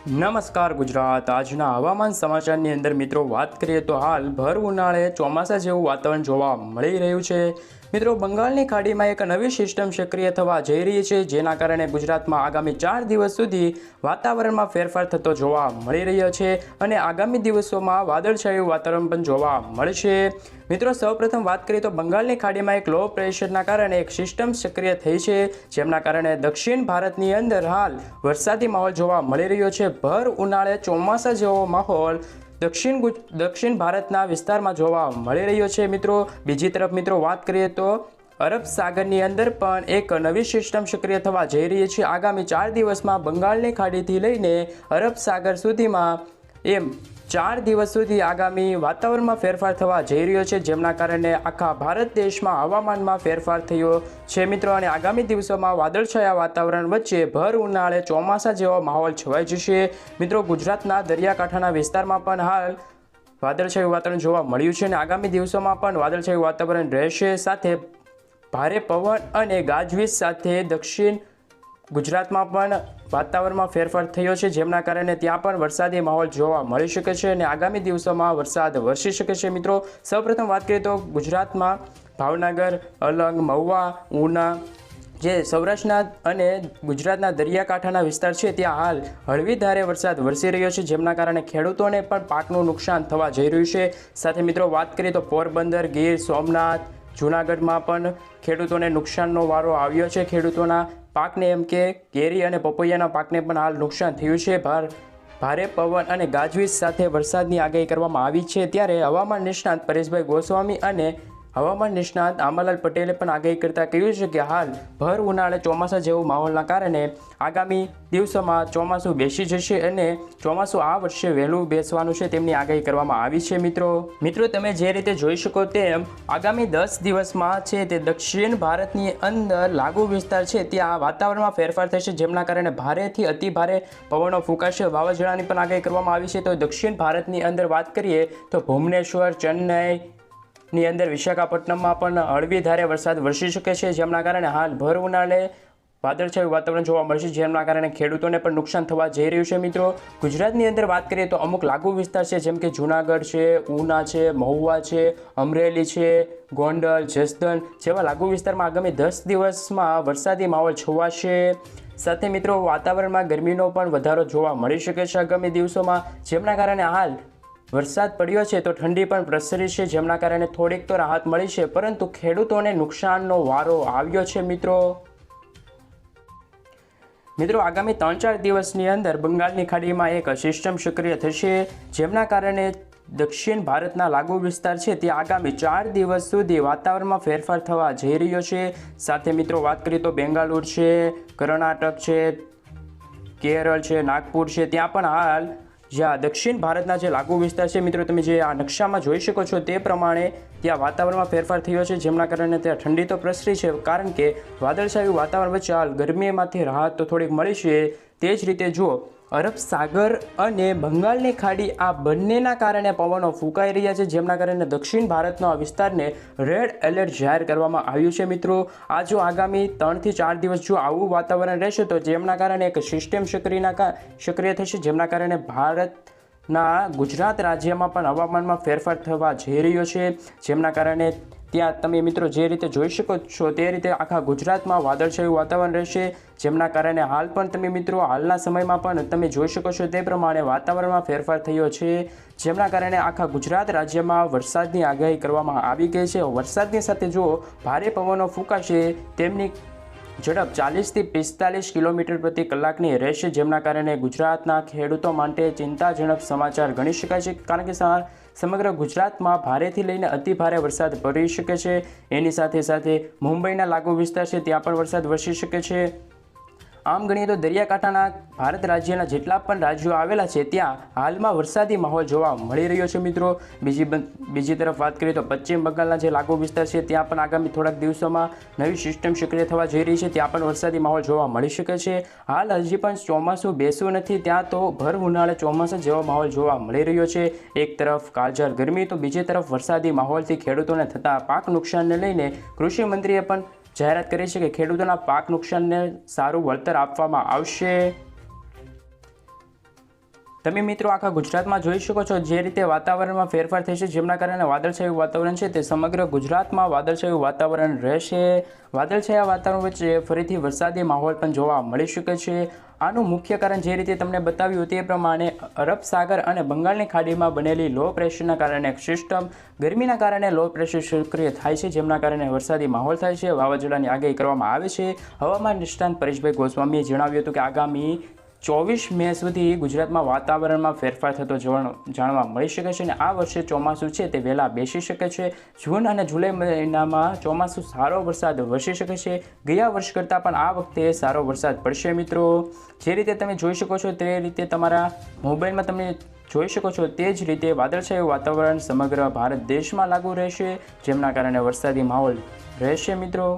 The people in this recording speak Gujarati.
નમસ્કાર ગુજરાત। આજના હવામાન સમાચારની અંદર મિત્રો વાત કરીએ તો હાલ ભર ઉનાળે ચોમાસા જેવું વાતાવરણ જોવા મળી રહ્યું છે। મિત્રો બંગાળની ખાડીમાં એક નવી સિસ્ટમ સક્રિય થવા જઈ રહી છે, જેના કારણે ગુજરાતમાં આગામી 4 દિવસ સુધી વાતાવરણમાં ફેરફાર થતો જોવા મળી રહ્યો છે અને આગામી દિવસોમાં વાદળછાયું વાતાવરણ પણ જોવા મળશે। મિત્રો સૌપ્રથમ વાત કરીએ તો બંગાળની ખાડીમાં એક લો પ્રેશરના કારણે એક સિસ્ટમ સક્રિય થઈ છે, જેમના કારણે દક્ષિણ ભારતની અંદર હાલ વરસાદી માહોલ જોવા મળી રહ્યો છે। ભર ઉનાળે ચોમાસા જેવો માહોલ દક્ષિણ ભારતના વિસ્તારમાં જોવા મળી રહ્યો છે। મિત્રો બીજી તરફ મિત્રો વાત કરીએ તો અરબ સાગરની અંદર પણ એક નવી સિસ્ટમ સક્રિય થવા જઈ રહી છે। આગામી 4 દિવસમાં બંગાળની ખાડીથી લઈને અરબ સાગર સુધીમાં એમ 4 દિવસ સુધી આગામી વાતાવરણમાં ફેરફાર થવા જઈ રહ્યો છે, જેમના કારણે આખા ભારત દેશમાં હવામાનમાં ફેરફાર થયો છે મિત્રો। અને આગામી દિવસોમાં વાદળછાયા વાતાવરણ વચ્ચે ભર ઉનાળે ચોમાસા જેવો માહોલ છવાઈ જશે। મિત્રો ગુજરાતના દરિયાકાંઠાના વિસ્તારમાં પણ હાલ વાદળછાયું વાતાવરણ જોવા મળ્યું છે અને આગામી દિવસોમાં પણ વાદળછાયું વાતાવરણ રહેશે, સાથે ભારે પવન અને ગાજવીજ સાથે દક્ષિણ ગુજરાતમાં પણ વાતાવરણમાં ફેરફાર થયો છે, જેમના કારણે ત્યાં પણ વરસાદી માહોલ જોવા મળી શકે છે અને આગામી દિવસોમાં વરસાદ વરસી શકે છે। મિત્રો સૌપ્રથમ વાત કરીએ તો ગુજરાતમાં ભાવનગર, અલંગ, મહુવા, ઉના જે સૌરાષ્ટ્રના અને ગુજરાતના દરિયાકાંઠાના વિસ્તાર છે ત્યાં હાલ હળવી ધારે વરસાદ વરસી રહ્યો છે, જેમના કારણે ખેડૂતોને પણ પાકનું નુકસાન થવા જઈ રહ્યું છે। સાથે મિત્રો વાત કરીએ તો પોરબંદર, ગીર સોમનાથ, જૂનાગઢમાં પણ ખેડૂતોને નુકસાનનો વારો આવ્યો છે। ખેડૂતોના પાકને એમ કે કેરી અને પપૈયાના પાકને પણ હાલ નુકસાન થયું છે। ભારે પવન અને ગાજવીજ સાથે વરસાદની આગાહી કરવામાં આવી છે। ત્યારે હવામાન નિષ્ણાત પરેશભાઈ ગોસ્વામી અને હવામાન નિષ્ણાત આંબાલાલ પટેલે પણ આગાહી કરતાં કહ્યું છે કે હાલ ભર ઉનાળે ચોમાસા જેવું માહોલના કારણે આગામી દિવસોમાં ચોમાસું બેસી જશે અને ચોમાસું આ વર્ષે વહેલું બેસવાનું છે તેમની આગાહી કરવામાં આવી છે। મિત્રો તમે જે રીતે જોઈ શકો તેમ આગામી 10 દિવસમાં છે તે દક્ષિણ ભારતની અંદર લાગુ વિસ્તાર છે ત્યાં વાતાવરણમાં ફેરફાર થશે, જેમના કારણે ભારેથી અતિ ભારે પવનો ફૂંકાશે। વાવાઝોડાની પણ આગાહી કરવામાં આવી છે। તો દક્ષિણ ભારતની અંદર વાત કરીએ તો ભુવનેશ્વર, ચેન્નઈ ની અંદર વિશાખાપટ્ટનમમાં પણ હળવી ધારે વરસાદ વરસી શકે છે, જેમના કારણે હાલ ભર ઉનાળે વાદળછાયું વાતાવરણ જોવા મળશે, જેમના કારણે ખેડૂતોને પણ નુકસાન થવા જઈ રહ્યું છે। મિત્રો ગુજરાતની અંદર વાત કરીએ તો અમુક લાગુ વિસ્તાર છે, જેમ કે જૂનાગઢ છે, ઉના છે, મહુવા છે, અમરેલી છે, ગોંડલ, જસદણ જેવા લાગુ વિસ્તારમાં આગામી 10 દિવસમાં વરસાદી માહોલ છવાશે। સાથે મિત્રો વાતાવરણમાં ગરમીનો પણ વધારો જોવા મળી શકે છે આગામી દિવસોમાં, જેમના કારણે હાલ વરસાદ પડ્યો છે તો ઠંડી પણ પ્રસરી છે, જેમના કારણે થોડીક તો રાહત મળી છે, પરંતુ ખેડૂતોને નુકસાનનો વારો આવ્યો છે। મિત્રો આગામી 3-4 દિવસની અંદર બંગાળની ખાડીમાં એક સિસ્ટમ સક્રિય થશે, જેમના કારણે દક્ષિણ ભારતના લાગુ વિસ્તાર છે ત્યાં આગામી 4 દિવસ સુધી વાતાવરણમાં ફેરફાર થવા જઈ રહ્યો છે। સાથે મિત્રો વાત કરીએ તો બેંગાલુર છે, કર્ણાટક છે, કેરળ છે, નાગપુર છે, ત્યાં પણ હાલ જ્યાં દક્ષિણ ભારતના જે લાગુ વિસ્તાર છે મિત્રો તમે જે આ નકશામાં જોઈ શકો છો તે પ્રમાણે ત્યાં વાતાવરણમાં ફેરફાર થયો છે, જેમના કારણે ત્યાં ઠંડી તો પ્રસરી છે, કારણ કે વાદળછાયું વાતાવરણ વચ્ચે હાલ ગરમીમાંથી રાહત તો થોડીક મળી છે। તે જ રીતે જો અરબ સાગર અને બંગાળની ખાડી આ બંનેના કારણે પવનો ફૂંકાઈ રહ્યા છે, જેમના કારણે દક્ષિણ ભારતના વિસ્તારને રેડ એલર્ટ જાહેર કરવામાં આવ્યું છે। મિત્રો આ જો આગામી 3 થી 4 દિવસ જો આવું વાતાવરણ રહેશે તો જેમના કારણે એક સિસ્ટમ સક્રિય થશે, જેમના કારણે ભારતના ગુજરાત રાજ્યમાં પણ હવામાનમાં ફેરફાર થવા જઈ રહ્યો છે, જેમના કારણે ત્યાં તમે મિત્રો જે રીતે જોઈ શકો છો તે રીતે આખા ગુજરાતમાં વાદળછાયું વાતાવરણ રહેશે, જેમના કારણે હાલ પણ તમે મિત્રો હાલના સમયમાં પણ તમે જોઈ શકો છો તે પ્રમાણે વાતાવરણમાં ફેરફાર થયો છે, જેમના કારણે આખા ગુજરાત રાજ્યમાં વરસાદની આગાહી કરવામાં આવી ગઈ છે। વરસાદની સાથે જો ભારે પવનો ફૂંકાશે તેમની ઝડપ 40 થી 45 કિલોમીટર પ્રતિ કલાકની રહેશે, જેમના કારણે ગુજરાતના ખેડૂતો માટે ચિંતાજનક સમાચાર ગણી શકાય છે, કારણ કે સમગ્ર ગુજરાતમાં ભારેથી લઈને અતિ ભારે વરસાદ પડી શકે છે। એની સાથે સાથે મુંબઈના લાગુ વિસ્તાર છે ત્યાં પણ વરસાદ વરસી શકે છે। આમ ગણીએ તો દરિયાકાંઠાના ભારત રાજ્યના જેટલા પણ રાજ્યો આવેલા છે ત્યાં હાલમાં વરસાદી માહોલ જોવા મળી રહ્યો છે। મિત્રો બીજી તરફ વાત કરીએ તો પશ્ચિમ બંગાળના જે લાગુ વિસ્તાર છે ત્યાં પણ આગામી થોડાક દિવસોમાં નવી સિસ્ટમ સક્રિય થવા જઈ રહી છે, ત્યાં પણ વરસાદી માહોલ જોવા મળી શકે છે। હાલ હજી પણ ચોમાસું બેસવું નથી, ત્યાં તો ભર ઉનાળે ચોમાસા જેવો માહોલ જોવા મળી રહ્યો છે। એક તરફ કાળઝાળ ગરમી તો બીજી તરફ વરસાદી માહોલથી ખેડૂતોને થતા પાક નુકસાનને લઈને કૃષિ મંત્રીએ પણ જાહેરાત કરી છે કે ખેડૂતોના પાક નુકસાનને સારું વળતર આપવામાં આવશે। તમે મિત્રો આખા ગુજરાતમાં જોઈ શકો છો જે રીતે વાતાવરણમાં ફેરફાર થશે, જેમના કારણે વાદળછાયું વાતાવરણ છે તે સમગ્ર ગુજરાતમાં વાદળછાયું વાતાવરણ રહેશે. વાદળછાયા વાતાવરણ વચ્ચે ફરીથી વરસાદી માહોલ પણ જોવા મળી શકે છે. આનું મુખ્ય કારણ જે રીતે તમને બતાવ્યું તે પ્રમાણે અરબ સાગર અને બંગાળની ખાડીમાં બનેલી લો પ્રેશરના કારણે એક સિસ્ટમ ગરમીના કારણે લો પ્રેશર સક્રિય થાય છે, જેમના કારણે વરસાદી માહોલ થાય છે. વાવાઝોડાની આગાહી કરવામાં આવે છે. હવામાન નિષ્ણાત પરેશભાઈ ગોસ્વામીએ જણાવ્યું હતું કે આગામી 24 મે સુધી ગુજરાતમાં વાતાવરણમાં ફેરફાર થતો જાણવા મળી શકે છે અને આ વર્ષે ચોમાસું છે તે વહેલા બેસી શકે છે. જૂન અને જુલાઈ મહિનામાં ચોમાસું સારો વરસાદ વરસી શકે છે. ગયા વર્ષ કરતાં પણ આ વખતે સારો વરસાદ પડશે. મિત્રો જે રીતે તમે જોઈ શકો છો તે રીતે તમારા મોબાઈલમાં તમે જોઈ શકો છો તે જ રીતે વાદળછાયું વાતાવરણ સમગ્ર ભારત દેશમાં લાગુ રહેશે, જેમના કારણે વરસાદી માહોલ રહેશે. મિત્રો